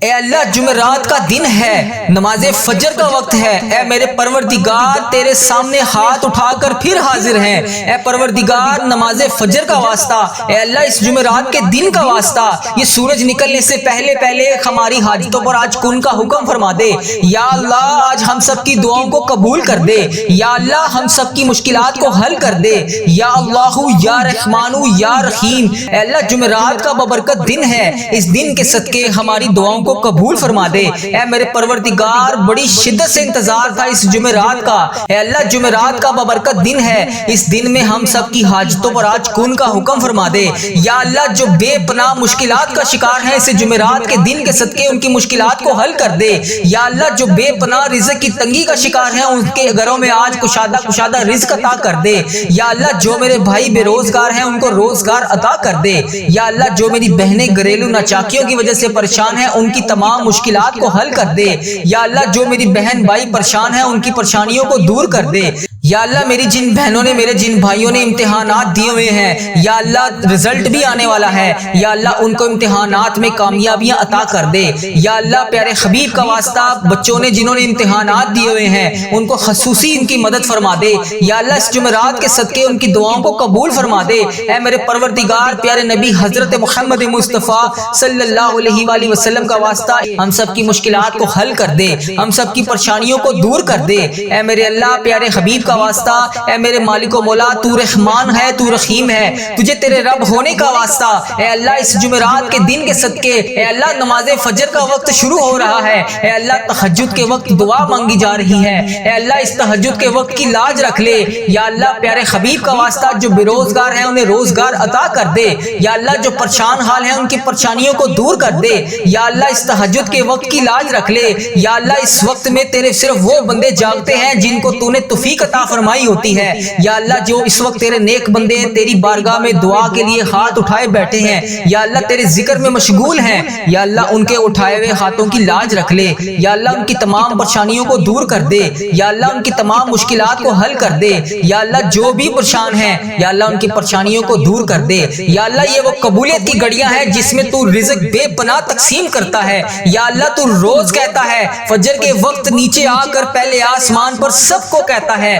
اے اللہ جمعرات کا دن ہے، نماز فجر کا وقت ہے، اے میرے پروردگار تیرے سامنے ہاتھ اٹھا کر پھر حاضر ہیں، اے پروردگار نماز فجر کا واسطہ، اے اللہ اس جمعرات کے دن کا واسطہ، یہ سورج نکلنے سے پہلے پہلے ہماری حاجتوں پر آج کن کا حکم فرما دے یا اللہ، آج ہم سب کی دعاؤں کو قبول کر دے یا اللہ، ہم سب کی مشکلات کو حل کر دے یا اللہ یا رحمان یا رحیم۔ اے اللہ جمعرات کا ببرکت دن ہے، اس دن کے صدقے ہماری دعاؤں کو قبول فرما دے، اے میرے پروردگار بڑی شدت سے انتظار تھا اس جمعرات کا، اے اللہ جمعرات کا ببرکت دن ہے، اس دن میں ہم سب کی حاجتوں پر آج کن کا حکم فرما دے یا اللہ، جو بے پناہ مشکلات کا شکار ہیں اس جمعرات کے دن کے صدقے ان کی مشکلات کو حل کر دے یا اللہ، جو بے پناہ رزق کی تنگی کا شکار ہیں ان کے گھروں میں آج کشادہ رزق عطا کر دے یا اللہ، جو میرے بھائی بے روزگار ہیں ان کو روزگار عطا کر دے یا اللہ، جو میری بہنیں گھریلو ناچاکیوں کی وجہ سے پریشان ہیں ان کی تمام مشکلات کو حل کر دے یا اللہ، جو میری بہن بھائی پریشان ہیں ان کی پریشانیوں کو دور کر دے یا اللہ، میری جن بہنوں نے میرے جن بھائیوں نے امتحانات دیے ہوئے ہیں یا اللہ رزلٹ بھی آنے والا ہے یا اللہ، ان کو امتحانات میں کامیابیاں عطا کر دے یا اللہ، پیارے حبیب کا واسطہ بچوں نے جنہوں نے امتحانات دیے ہوئے ہیں ان کو خصوصی ان کی مدد فرما دے یا اللہ، اس جمعرات کے صدقے ان کی دعاؤں کو قبول فرما دے، اے میرے پروردگار پیارے نبی حضرت محمد مصطفیٰ صلی اللہ علیہ وآلہ وسلم کا واسطہ ہم سب کی مشکلات کو حل کر دے، ہم سب کی پریشانیوں کو دور کر دے، اے میرے اللہ پیارے حبیب کا واسطہ، اے میرے مالک و مولا تو رحمان ہے، تو رحیم ہے، تجھے تیرے رب ہونے کا واسطہ، اے اللہ اس جمعرات کے دن کے صدقے، اے اللہ نماز فجر کا وقت شروع ہو رہا ہے، اے اللہ تہجد کے وقت دعا مانگی جا رہی ہے، اے اللہ اس تہجد کے وقت کی لاج رکھ لے یا اللہ، پیارے حبیب کا واسطہ جو بے روزگار ہیں انہیں روزگار عطا کر دے یا اللہ، جو پریشان حال ہیں ان کی پریشانیوں کو دور کر دے یا اللہ، اس تہجد کے وقت کی لاج رکھ لے یا اللہ، اس وقت میں تیرے صرف وہ بندے جاگتے ہیں جن کو تو نے توفیق عطا فرمائی ہوتی ہے یا اللہ، جو اس وقت تیرے نیک بندے تیری بارگاہ میں دعا کے لیے ہاتھ اٹھائے بیٹھے ہیں یا اللہ، تیرے ذکر میں مشغول ہیں یا اللہ، ان کے اٹھائے ہوئے ہاتھوں کی لاج رکھ لے یا اللہ، ان کی تمام پریشانیوں کو دور کر دے یا اللہ، ان کی تمام مشکلات کو حل کر دے یا اللہ، جو بھی پریشان ہیں یا اللہ ان کی پریشانیوں کو دور کر دے یا اللہ، یہ وہ قبولیت کی گھڑیاں ہیں جس میں تو رزق بے پناہ تقسیم کرتا ہے یا اللہ، تو روز کہتا ہے فجر کے وقت نیچے آ کر پہلے آسمان پر سب کو کہتا ہے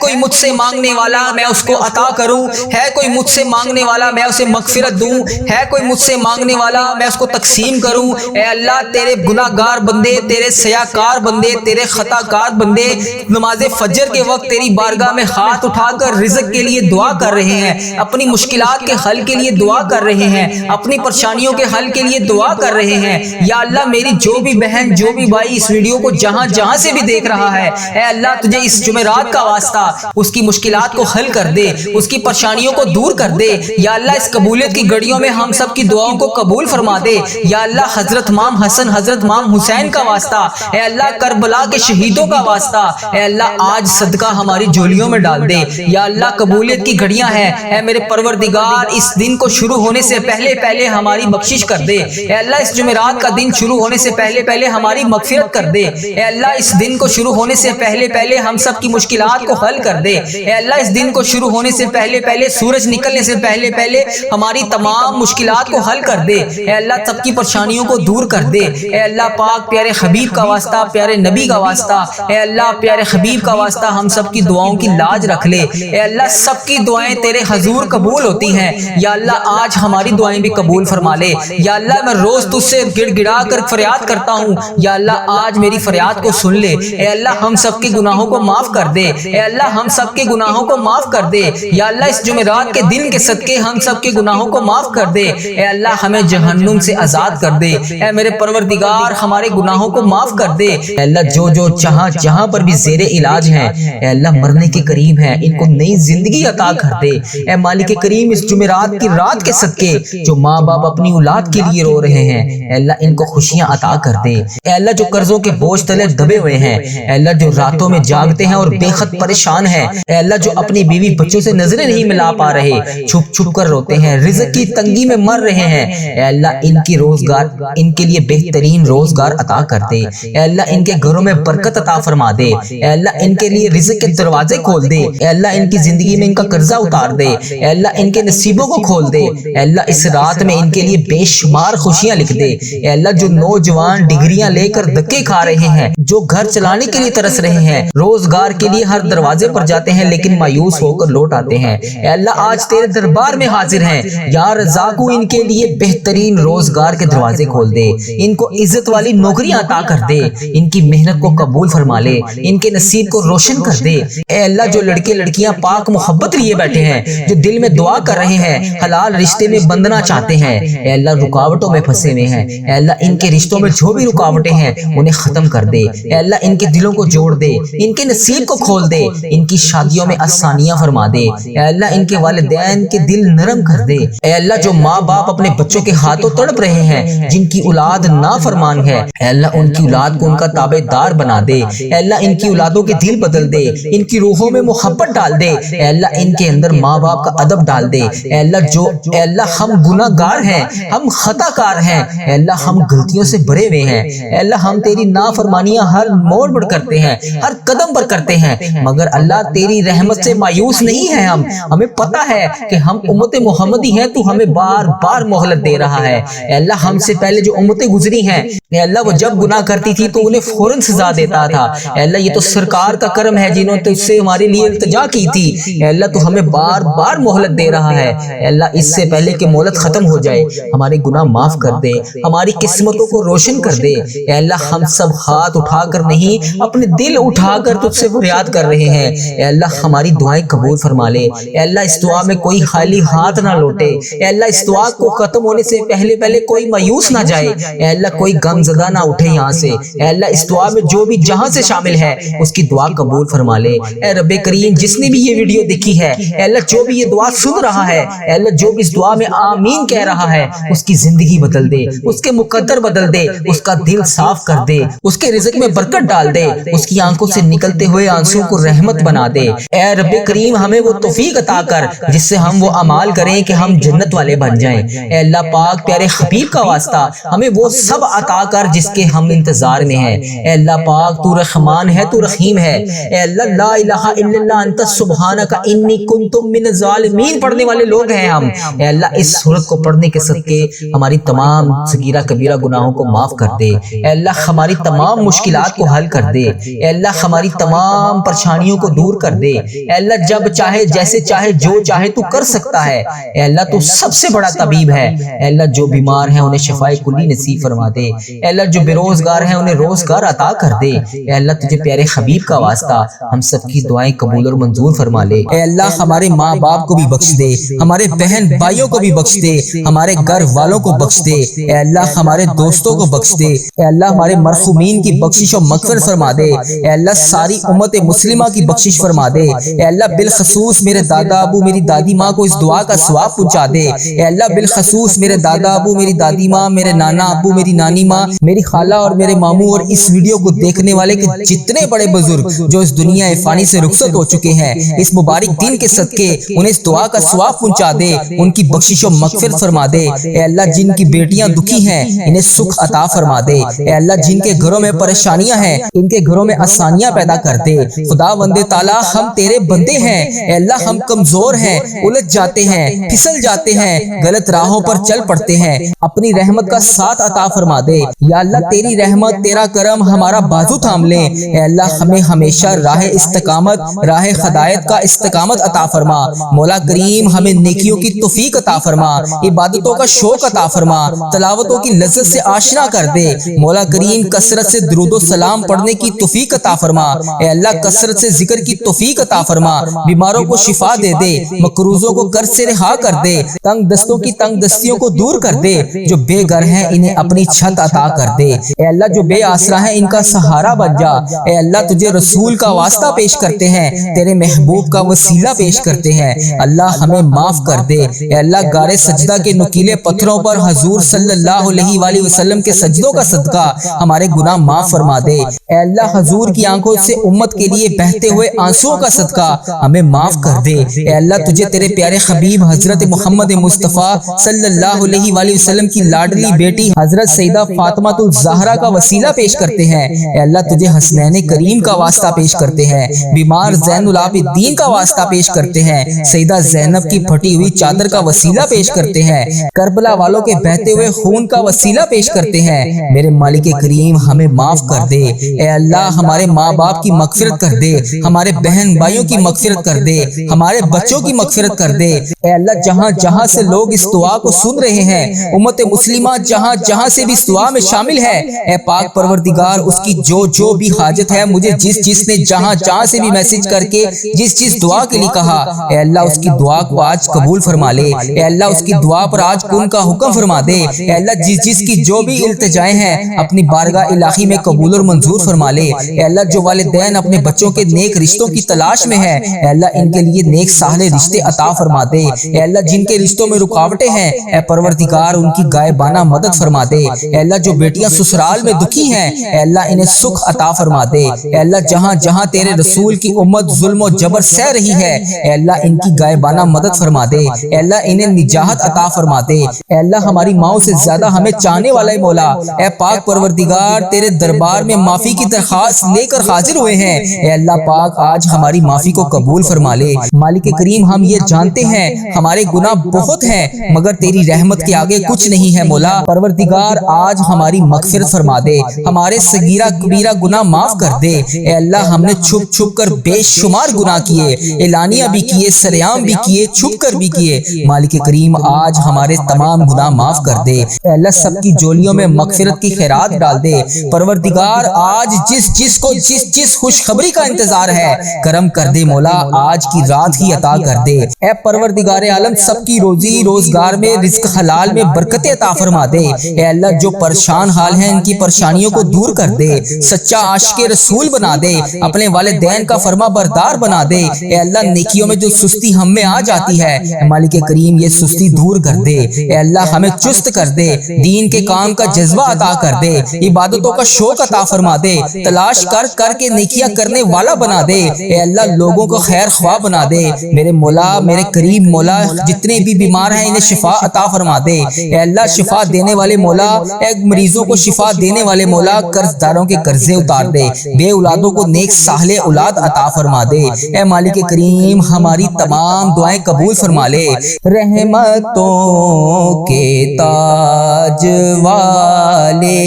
کوئی مجھ سے مانگنے والا میں اس کو عطا کروں، ہے کوئی مجھ سے مانگنے والا میں اسے مغفرت دوں، ہے کوئی مجھ سے مانگنے والا میں اس کو تقسیم کروں، اے اللہ تیرے گناہگار بندے، تیرے سیاکار بندے، تیرے خطا کار بندے نماز فجر کے وقت تیری بارگاہ میں ہاتھ اٹھا کر رزق کے لیے دعا کر رہے ہیں، اپنی مشکلات کے حل کے لیے دعا کر رہے ہیں، اپنی پریشانیوں کے حل کے لیے دعا کر رہے ہیں یا اللہ، میری جو بھی بہن جو بھی بھائی اس ویڈیو کو جہاں جہاں سے بھی دیکھ رہا ہے، اے اللہ تجھے اس جمعرات کا واسطہ اس کی مشکلات کو حل کر دے، اس کی پریشانیوں کو دور کر دے یا اللہ، اس قبولیت کی گھڑیوں میں ہم سب کی دعاؤں کو قبول فرما دے یا اللہ، حضرت امام حسن حضرت امام حسین کا واسطہ، اے اللہ کربلا کے شہیدوں کا واسطہ، اے اللہ آج صدقہ ہماری جھولیوں میں ڈال دے یا اللہ، قبولیت کی گھڑیاں ہیں، اے میرے پروردگار اس دن کو شروع ہونے سے پہلے پہلے ہماری بخشش کر دے، اے اللہ اس جمعرات کا دن شروع ہونے سے پہلے پہلے ہماری مغفرت کر دے، اے اللہ اس دن کو شروع ہونے سے پہلے پہلے ہم سب کی مشکلات کو حل کر دے، اے اللہ اس دن کو شروع ہونے سے پہلے پہلے سورج نکلنے سے پہلے پہلے ہماری تمام مشکلات کو حل کر دے، اے اللہ سب کی پریشانیوں کو دور کر دے، اے اللہ پاک پیارے حبیب کا واسطہ، پیارے نبی کا واسطہ، اے اللہ پیارے حبیب کا واسطہ ہم سب کی دعاؤں کی لاج رکھ لے، اے اللہ سب کی دعائیں تیرے حضور قبول ہوتی ہیں یا اللہ، آج ہماری دعائیں بھی قبول فرما لے یا اللہ، میں روز تجھ سے گڑ گڑا کر فریاد کرتا ہوں یا اللہ، آج میری فریاد کو سن لے، اے اللہ ہم سب کے گناہوں کو معاف کر دے، اے اللہ ہم سب کے گناہوں کو معاف کر دے یا اللہ، اس جمعرات کے دن کے صدقے ہم سب کے گناہوں کو معاف کر دے، اے اللہ ہمیں جہنم سے آزاد کر دے، اے میرے پروردگار ہمارے گناہوں کو معاف کر دے، اے اللہ جو جہاں پر بھی زیر علاج ہیں، اے اللہ مرنے کے قریب ہیں، ان کو نئی زندگی عطا کر دے، اے مالک کریم اس جمعرات کی رات کے صدقے جو ماں باپ اپنی اولاد کے لیے رو رہے ہیں، اے اللہ ان کو خوشیاں عطا کر دے، اے اللہ جو قرضوں کے بوجھ تلے دبے ہوئے ہیں، اے اللہ جو راتوں میں جاگتے ہیں اور بے خود پریشان ہیں، اے اللہ جو اپنی بیوی بچوں سے نظریں نہیں ملا پا رہے، چھپ چھپ کر روتے ہیں، رزق کی تنگی میں مر رہے ہیں، اے اللہ ان کی روزگار، ان کے لیے بہترین روزگار عطا کر دے، اے اللہ ان کے گھروں میں برکت عطا فرما دے، اے اللہ ان کے لیے رزق کے دروازے کھول دے، اے اللہ ان کی زندگی میں ان کا قرضہ اتار دے، اے اللہ ان کے نصیبوں کو کھول دے، اے اللہ اس رات میں ان کے لیے بے شمار خوشیاں لکھ دے، اے اللہ جو نوجوان ڈگریاں لے کر دھکے کھا رہے ہیں، جو گھر چلانے کے لیے ترس رہے ہیں، روزگار کے لیے ہر دروازے پر جاتے ہیں لیکن مایوس ہو کر لوٹ آتے ہیں، اے اللہ آج تیرے دربار میں حاضر ہیں، یا رزاقو ان کے لیے بہترین روزگار کے دروازے کھول دے، ان کو عزت والی نوکریاں عطا کر دے، ان کی محنت کو قبول فرما لے، ان کے نصیب کو روشن کر دے، اے اللہ جو لڑکے لڑکیاں پاک محبت لیے بیٹھے ہیں، جو دل میں دعا کر رہے ہیں، حلال رشتے میں بندنا چاہتے ہیں، اے اللہ رکاوٹوں میں پھنسے ہوئے ہیں، اے اللہ ان کے رشتوں میں جو بھی رکاوٹیں ہیں انہیں ختم کر دے، اے اللہ ان کے دلوں کو جوڑ دے، ان کے نصیب کو کھول دے، ان کی شادیوں میں آسانیاں فرما دے، اے اللہ ان کے والدین کے دل نرم کر دے، اے اللہ جو ماں باپ اپنے بچوں کے ہاتھوں تڑپ رہے ہیں، جن کی اولاد نافرمان ہے، اے اللہ ان کی اولاد کو ان کا تابع دار بنا دے، اے اللہ ان کی اولادوں کے دل بدل دے، ان کی روحوں میں محبت ڈال دے، اے اللہ ان کے اندر ماں باپ کا ادب ڈال دے، اے اللہ ہم گناہ گار ہیں، ہم خطا کار ہیں، اے اللہ ہم غلطیوں سے بھرے ہوئے ہیں، اے اللہ ہم تیری نافرمانیاں ہر موڑ پر کرتے ہیں، ہر قدم پر کرتے ہیں، مگر اللہ تیری رحمت سے مایوس نہیں ہے، ہمیں پتہ ہے کہ ہم امت محمدی ہیں، تو ہمیں بار بار مہلت دے رہا ہے، اے اللہ ہم سے پہلے جو امتیں گزری ہیں، اے اللہ وہ جب گناہ کرتی تھی تو انہیں فوراً سزا دیتا تھا، اے اللہ یہ تو سرکار کا کرم ہے جنہوں نے تجھ سے ہمارے لیے التجا کی تھی، اے اللہ تو ہمیں بار بار مہلت دے رہا ہے، اے اللہ اس سے پہلے کہ مہلت ختم ہو جائے ہمارے گناہ معاف کر دے، ہماری قسمتوں کو روشن کر دے، اے اللہ ہم سب ہاتھ اٹھا کر نہیں اپنے دل اٹھا کر تجھ سے فریاد کر رہے ہیں، اے اللہ ہماری دعائیں قبول فرما لے، اے اللہ اس دعا میں کوئی خالی ہاتھ نہ لوٹے، اے اللہ اس دعا کو ختم ہونے سے پہلے کوئی مایوس نہ جائے، اے اللہ کوئی غم زدہ نہ اٹھے یہاں سے، اے اللہ اس دعا میں جو بھی جہاں سے شامل ہے اس کی دعا قبول فرما لے، اے رب کریم جس نے بھی یہ ویڈیو دیکھی ہے، اے اللہ جو بھی یہ دعا سن رہا ہے، اے اللہ جو بھی اس دعا میں آمین کہہ رہا ہے، اس کی زندگی بدل دے، اس کے مقدر بدل دے، اس کا دل صاف کر دے، اس کے رزق میں برکت ڈال دے، اس کی آنکھوں سے نکلتے ہوئے آنسوں کو رحمت بنا دے، اے رب کریم ہمیں وہ توفیق عطا کر جس سے ہم وہ اعمال کریں کہ ہم جنت والے بن جائیں، اے اللہ پاک پیارے حبیب کا واسطہ ہمیں وہ سب عطا کر جس کے ہم انتظار میں ہیں، اے اللہ پاک تو رحمان ہے، تو رحیم ہے، اے اللہ لا الہ الا اللہ انت سبحانک انی کنت من الظالمین پڑھنے والے لوگ ہیں ہم، اے اللہ اس سورت کو پڑھنے کے صدقے ہماری تمام صغیرہ کبیرہ گناہوں کو معاف کر دے، اے اللہ ہماری تمام مشکلات کو حل کر دے، اے اللہ ہماری تمام پریشانیوں کو دور کر دے، اے اللہ جب چاہے جیسے چاہے جو چاہے تو کر سکتا ہے، اے اللہ تو سب سے بڑا طبیب ہے، اے اللہ جو بیمار ہیں انہیں شفائے کلی نصیب فرما دے، اے اللہ جو بے روزگار ہیں انہیں روزگار عطا کر دے، اے اللہ تجھے پیارے حبیب کا واسطہ ہم سب کی دعائیں قبول اور منظور فرما لے، اے اللہ ہمارے ماں باپ کو بھی بخش دے، ہمارے بہن بھائیوں کو بھی بخش دے، ہمارے گھر والوں کو بخش دے، اے اللہ ہمارے دوستوں کو بخش دے، اے اللہ ہمارے مرحومین کی بخشش و مغفرت فرما دے، اے اللہ ساری امت مسلمہ کی بخشش فرما دے، اے اللہ بالخصوص میرے دادا ابو میری دادی ماں کو اس دعا کا ثواب پہنچا دے، اے اللہ بالخصوص میرے دادا ابو میری دادی ماں، میرے نانا ابو میری نانی ماں، میری خالہ اور میرے ماموں اور اس ویڈیو کو دیکھنے والے کے جتنے بڑے بزرگ جو اس دنیا فانی سے رخصت ہو چکے ہیں، اس مبارک دن کے صدقے انہیں اس دعا کا ثواب پہنچا دے، ان کی بخشش و مغفرت فرما دے، اے اللہ جن کی بیٹیاں دکھی ہیں انہیں سکھ عطا فرما دے، اے اللہ جن کے گھروں میں پریشانیاں ہیں ان کے گھروں میں آسانیاں پیدا کر دے، خدا بند تعالی ہم تیرے بندے ہیں، اے اللہ ہم کمزور ہیں، الجھ جاتے ہیں، پھسل جاتے ہیں، غلط راہوں پر چل پڑتے ہیں، اپنی رحمت کا ساتھ عطا فرما دے، یا اللہ تیری رحمت تیرا کرم ہمارا بازو تھام لے، اے اللہ ہمیں ہمیشہ راہ استقامت راہ ہدایت کا استقامت عطا فرما، مولا کریم ہمیں نیکیوں کی توفیق عطا فرما، عبادتوں کا شوق عطا فرما، تلاوتوں کی لذت سے آشنا کر دے، مولا کریم کثرت سے درود و سلام پڑھنے کی توفیق عطا فرما، اے اللہ کثرت سے ذکر کی توفیق عطا فرما، بیماروں کو شفا دے دے، مقروضوں کو قرض سے رہا کر دے، تنگ دستوں کی تنگ دستیوں کو دور کر دے، جو بے گھر ہیں انہیں اپنی چھت عطا کر دے، اے اللہ جو بے آسرا ہیں ان کا سہارا بن جا، اے اللہ تجھے رسول کا واسطہ پیش کرتے ہیں، تیرے محبوب کا وسیلہ پیش کرتے ہیں، اللہ ہمیں معاف کر دے، اے اللہ غار سجدہ کے نکیلے پتھروں پر حضور صلی اللہ علیہ وآلہ وسلم کے سجدوں کا صدقہ ہمارے گناہ معاف فرما دے، اے اللہ حضور کی آنکھوں سے امت کے لیے بہتر بہتے ہوئے آنسوؤں کا صدقہ ہمیں معاف کر دے۔ اے اللہ تجھے تیرے پیارے حبیب حضرت محمد مصطفیٰ صلی اللہ علیہ وآلہ وسلم کی لاڈلی بیٹی حضرت سیدہ فاطمہ الزہرا کا وسیلہ پیش کرتے ہیں۔ اے اللہ تجھے حسنین کریم کا واسطہ پیش کرتے ہیں، بیمار زین العابدین کا واسطہ پیش کرتے ہیں، سیدہ زینب کی پھٹی ہوئی چادر کا وسیلہ پیش کرتے ہیں، کربلا والوں کے بہتے ہوئے خون کا وسیلہ پیش کرتے ہیں۔ میرے مالک کریم ہمیں معاف کر دے۔ اے اللہ ہمارے ماں باپ کی مغفرت کر دے، ہمارے بہن بھائیوں کی مغفرت کر دے، ہمارے بچوں کی مغفرت کر دے۔ اے اللہ جہاں جہاں سے لوگ اس دعا کو سن رہے ہیں، امت مسلمہ جہاں جہاں سے بھی اس دعا میں شامل ہے، اے پاک پروردگار اس کی جو بھی حاجت ہے، مجھے جس نے جہاں جہاں سے بھی میسج کر کے جس دعا کے لیے کہا، اے اللہ اس کی دعا کو آج قبول فرما لے۔ اے اللہ اس کی دعا پر آج کن کا حکم فرما دے۔ اے اللہ جس کی جو بھی التجائیں ہیں اپنی بارگاہ الہی میں قبول اور منظور فرما لے۔ اے اللہ جو والدین اپنے بچوں کے نیک رشتوں کی تلاش میں ہیں، اے اللہ ان کے لیے نیک صالح رشتے عطا فرما دے۔ اے اللہ جن کے رشتوں میں رکاوٹیں ہیں، اے پروردگار ان کی غائبانہ مدد فرما دے۔ اے اللہ جو بیٹیاں سسرال میں دکھی ہیں، اے اللہ انہیں سکھ عطا فرما دے۔ اے اللہ جہاں جہاں تیرے رسول کی امت ظلم و جبر سہ رہی ہے، اے اللہ ان کی غائبانہ مدد فرما دے۔ اے اللہ انہیں نجات عطا فرما دے۔ اے اللہ ہماری ماؤں سے زیادہ ہمیں چاہنے والا مولا، اے پاک پروردگار تیرے دربار میں معافی کی درخواست لے کر حاضر ہوئے ہیں۔ اے اللہ پاک آج ہماری معافی کو قبول فرما لے۔ مالک کریم ہم یہ جانتے ہیں ہمارے گناہ بہت ہیں، مگر تیری رحمت کے آگے کچھ نہیں ہے مولا۔ پروردگار آج ہماری مغفرت فرما دے، ہمارے صغیرہ کبیرہ گناہ معاف کر دے۔ اے اللہ ہم نے چھپ چھپ کر بے شمار گناہ کیے، اعلانیہ بھی کیے، سریعام بھی کیے، چھپ کر بھی کیے۔ مالک کریم آج ہمارے تمام گناہ معاف کر دے۔ اے اللہ سب کی جولیوں میں مغفرت کی خیرات ڈال دے۔ پروردگار آج جس کو جس خوشخبری کا انتظار ہے کرم کر دے مولا، آج کی رات ہی عطا کر دے۔ اے پروردگار عالم سب کی روزی روزگار میں رزق حلال میں برکت عطا فرما دے۔ اے اللہ جو پریشان حال ہیں ان کی پریشانیوں کو دور کر دے، سچا عاشق رسول بنا دے، اپنے والدین کا فرما بردار بنا دے۔ اے اللہ نیکیوں میں جو سستی ہم میں آ جاتی ہے، مالک کریم یہ سستی دور کر دے۔ اے اللہ ہمیں چست کر دے، دین کے کام کا جذبہ عطا کر دے، عبادتوں کا شوق عطا فرما دے، تلاش کر کے نیکیاں کرنے والا بنا دے۔ اے اللہ لوگوں کو خیر خواہ بنا دے۔ میرے مولا میرے کریم مولا جتنے بھی بیمار ہیں انہیں شفا عطا فرما دے۔ اے اللہ شفا دینے والے مولا، اے مریضوں کو شفا دینے والے مولا، قرض داروں کے قرضے اتار دے، بے اولادوں کو نیک صالح اولاد عطا فرما دے۔ اے مالک کریم ہماری تمام دعائیں قبول فرما لے۔ رحمتوں کے تاج والے،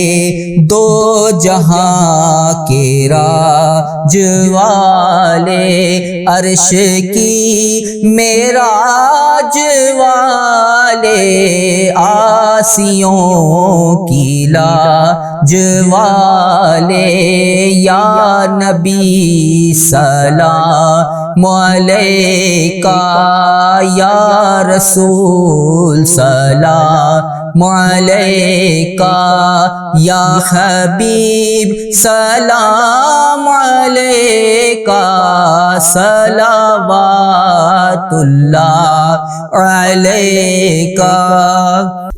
دو جہاں کے راج والے، عرش کی معراج والے، آسیوں کی لاج والے، یا نبی سلام علیکہ، یا رسول سلام علیکہ، یا حبیب سلام علیکہ، صلوات اللہ علیکہ۔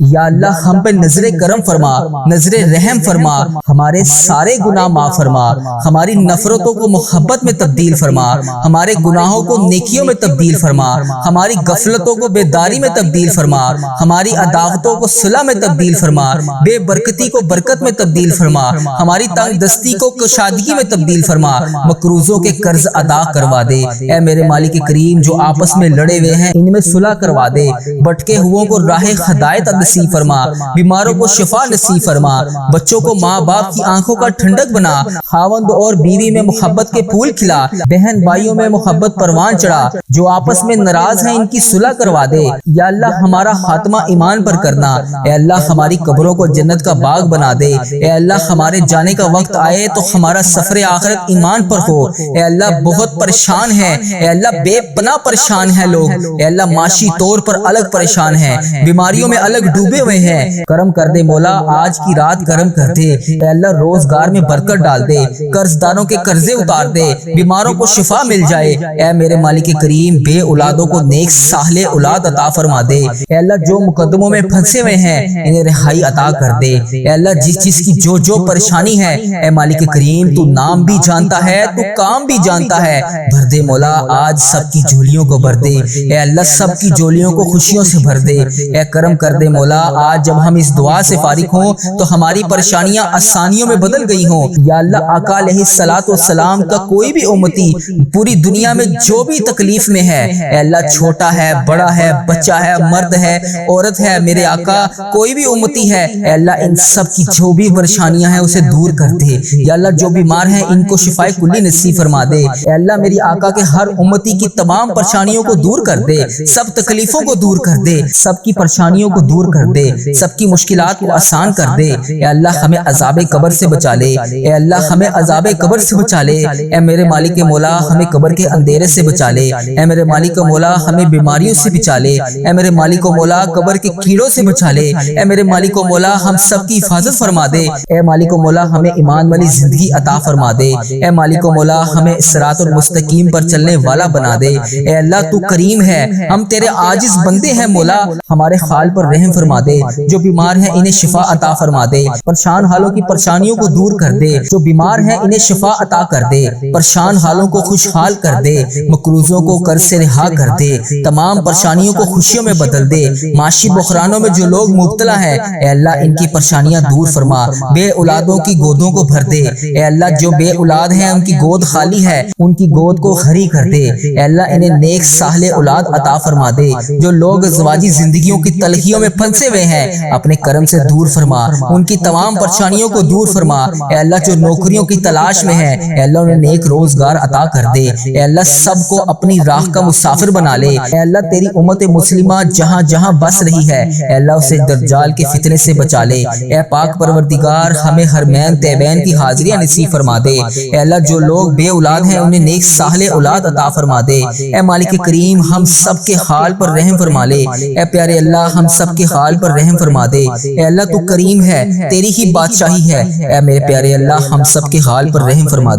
یا اللہ ہم پہ نظر کرم فرما، نظر رحم فرما، ہمارے سارے گناہ معاف فرما، ہماری نفرتوں کو محبت میں تبدیل فرما، ہمارے گناہوں کو نیکیوں میں تبدیل فرما، ہماری غفلتوں کو بیداری میں تبدیل فرما، ہماری عداوتوں کو صلح میں تبدیل فرما، بے برکتی کو برکت میں تبدیل فرما، ہماری تنگ دستی کو کشادگی میں تبدیل فرما، مقروضوں کے قرض ادا کروا دے۔ اے میرے مالک کریم جو آپس میں لڑے ہوئے ہیں ان میں صلح کروا دے، بھٹکے ہوئوں کو راہ ہدایت نصیب فرما، بیماروں کو شفا نصیب فرما، بچوں کو ماں باپ کی آنکھوں کا ٹھنڈک بنا، خاوند اور بیوی میں محبت کے پھول کھلا، بہن بھائیوں میں محبت پروان چڑھا، جو آپس میں ناراض ہیں ان کی صلح کروا دے۔ یا اللہ ہمارا خاتمہ ایمان پر کرنا، اے اللہ ہماری قبروں کو جنت کا باغ بنا دے، اے اللہ ہمارے جانے کا وقت آئے تو ہمارا سفر آخرت ایمان پر ہو۔ اے اللہ بہت پریشان ہے، اے اللہ بے پناہ پریشان ہے لوگ، اے اللہ معاشی طور پر الگ پریشان ہیں، بیماریوں میں الگ ڈوبے ہوئے ہیں، کرم کر دے مولا، آج کی رات کرم کر کر دے، اے اللہ روزگار میں برکت ڈال دے، قرض داروں کے قرضے اتار دے، بیماروں کو شفا مل جائے، اے میرے مالک کریم بے اولادوں کو نیک صالح اولاد عطا فرما دے، اے اللہ جو مقدموں میں پھنسے ہوئے ہیں انہیں رہائی عطا کر دے، اے اللہ جس چیز کی جو پریشانی ہے اے مالک کریم تو نام بھی جانتا ہے، تو کام بھی جانتا ہے، بھر دے مولا آج سب کی جھولیوں کو بھر دے، اے اللہ سب کی جھولیوں کو خوشیوں سے بھر دے، اے کرم کر دے مولا آج جب ہم اس دعا سے فارغ ہوں تو ہماری پریشانیاں آسانیوں میں بدل گئی ہوں، یا اللہ آقا علیہ الصلوۃ والسلام کا کوئی بھی امتی پوری دنیا میں جو بھی تکلیف میں ہے، اے اللہ چھوٹا ہے بڑا ہے بچہ ہے مرد ہے عورت ہے، میرے آقا کوئی بھی امتی ہے، اے اللہ ان سب کی جو بھی پریشانیاں ہیں اسے دور کر دے، یا اللہ جو بیمار ہیں ان کو شفائے کلی نصیب فرما دے، اے اللہ میری آقا کے ہر امتی کی تمام پریشانیوں کو دور کر دے، سب تکلیفوں کو دور کر دے، سب کی پریشانیوں کو دور کر دے، سب کی مشکلات کو آسان کر دے، اے اللہ ہمیں عذاب قبر سے بچا لے، اے اللہ ہمیں عذاب قبر سے بچا لے، اے میرے مالک مولا ہمیں قبر کے اندھیرے سے بچا لے، اے میرے مالک مولا ہمیں بیماریوں سے بچا لے، اے میرے مالک مولا قبر کے کیڑوں سے بچا لے، اے میرے مالک مولا ہم سب کی حفاظت فرما دے، اے مالک مولا ہمیں ایمان والی زندگی عطا فرما دے، اے مالک مولا ہمیں صراط المستقیم پر چلنے والا بنا دے، اے اللہ تو کریم ہے، ہم تیرے عاجز بندے ہیں مولا ہمارے حال پر رحم فرما دے، جو بیمار ہیں انہیں شفا عطا فرما دے، پریشان حالوں کی پریشانیوں کو دور کر دے، جو بیمار ہیں انہیں شفا عطا کر دے، پریشان حالوں کو خوشحال کر دے، مقروضوں کو قرض سے رہا کر دے، تمام پریشانیوں کو خوشیوں میں بدل دے، معاشی بحرانوں میں جو لوگ مبتلا ہیں اے اللہ ان کی پریشانیاں دور فرما، بے اولادوں کی گودوں کو بھر دے، اے اللہ جو بے اولاد ہیں ان کی گود خالی ہے ان کی گود کو خری کر دے، اے اللہ انہیں نیک صالح اولاد عطا فرما دے، جو لوگ ازواجی زندگیوں کی تلخیوں میں پھنسے ہوئے ہیں اپنے کرم سے دور فرما، ان کی تمام پریشانیوں کو دور فرما، اے اللہ جو نوکریوں کی تلاش میں ہیں اے اللہ انہیں نیک روزگار عطا کر دے، اے اللہ سب کو اپنی راہ کا مسافر بنا لے، اے اللہ تیری امت مسلمہ جہاں جہاں بس رہی ہے اے اللہ اسے دجال کے فتنے سے بچا لے، اے پاک پروردگار ہمیں حرمین طیبین کی حاضریاں نصیب فرما دے، اے اللہ جو لوگ بے اولاد ہیں انہیں نیک صالح اولاد عطا فرما دے، اے مالک کریم ہم سب کے حال پر رحم فرما لے، اے پیارے اللہ ہم سب کے حال پر رحم فرما دے، اے اللہ تو کریم ہے تیری ہی بادشاہی ہے، اے میرے پیارے اللہ ہم سب کے حال پر رحم فرما دے۔